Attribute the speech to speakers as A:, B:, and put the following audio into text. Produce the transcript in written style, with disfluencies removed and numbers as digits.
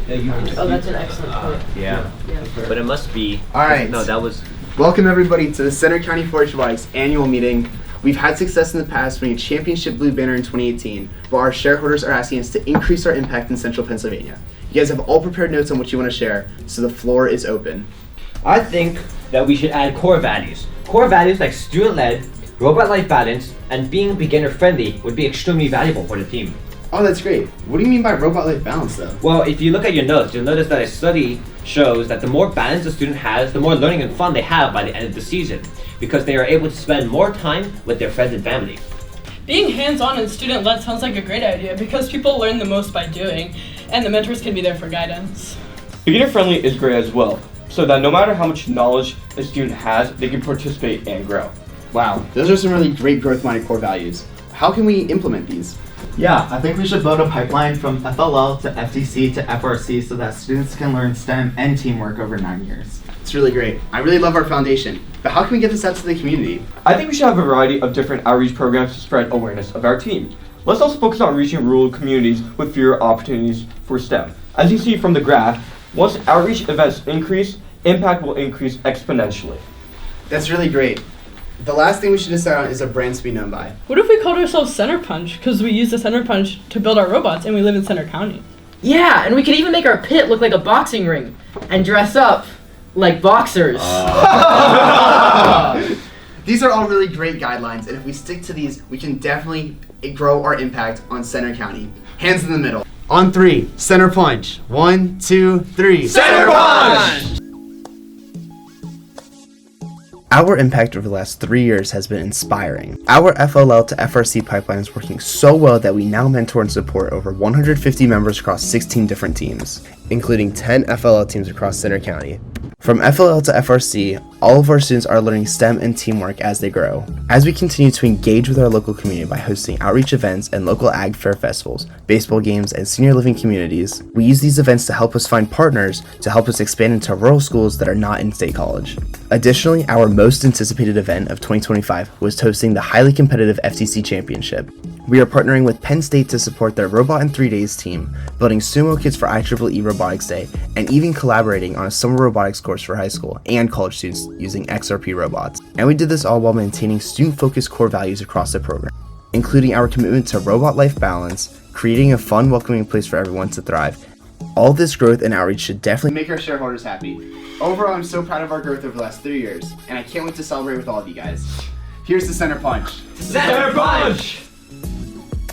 A: Oh, that's an excellent point.
B: Yeah. But it must be.
C: All right.
B: No, that was.
C: Welcome everybody to the Center County 4-H Robotics annual meeting. We've had success in the past winning a championship blue banner in 2018, but our shareholders are asking us to increase our impact in central Pennsylvania. You guys have all prepared notes on what you want to share, so the floor is open.
D: I think that we should add core values. Core values like student-led, robot-life balance, and being beginner-friendly would be extremely valuable for the team.
C: Oh, that's great. What do you mean by robot-life balance, though?
D: Well, if you look at your notes, you'll notice that a study shows that the more balance a student has, the more learning and fun they have by the end of the season, because they are able to spend more time with their friends and family.
E: Being hands-on and student-led sounds like a great idea because people learn the most by doing, and the mentors can be there for guidance.
F: Beginner-friendly is great as well, so that no matter how much knowledge a student has, they can participate and grow.
C: Wow, those are some really great growth-minded core values. How can we implement these?
G: Yeah, I think we should build a pipeline from FLL to FTC to FRC so that students can learn STEM and teamwork over 9 years.
C: It's really great. I really love our foundation, but how can we get this out to the community?
F: I think we should have a variety of different outreach programs to spread awareness of our team. Let's also focus on reaching rural communities with fewer opportunities for STEM. As you see from the graph, once outreach events increase, impact will increase exponentially.
C: That's really great. The last thing we should decide on is a brand to be known by.
E: What if we called ourselves Center Punch? Because we use the Center Punch to build our robots and we live in Center County.
A: Yeah, and we could even make our pit look like a boxing ring and dress up like boxers.
C: These are all really great guidelines, and if we stick to these, we can definitely grow our impact on Center County. Hands in the middle. On 3, Center Punch. 1, 2, 3.
F: Center Punch!
C: Our impact over the last 3 years has been inspiring. Our FLL to FRC pipeline is working so well that we now mentor and support over 150 members across 16 different teams, including 10 FLL teams across Center County. From FLL to FRC, all of our students are learning STEM and teamwork as they grow. As we continue to engage with our local community by hosting outreach events and local ag fair festivals, baseball games, and senior living communities, we use these events to help us find partners to help us expand into rural schools that are not in state college. Additionally, our most anticipated event of 2025 was hosting the highly competitive FTC Championship. We are partnering with Penn State to support their Robot in 3 Days team, building sumo kits for IEEE Robotics Day, and even collaborating on a summer robotics course for high school and college students using XRP robots. And we did this all while maintaining student-focused core values across the program, including our commitment to robot-life balance, creating a fun, welcoming place for everyone to thrive. All this growth and outreach should definitely make our shareholders happy. Overall, I'm so proud of our growth over the last 3 years, and I can't wait to celebrate with all of you guys. Here's the Center Punch.
D: Center Punch!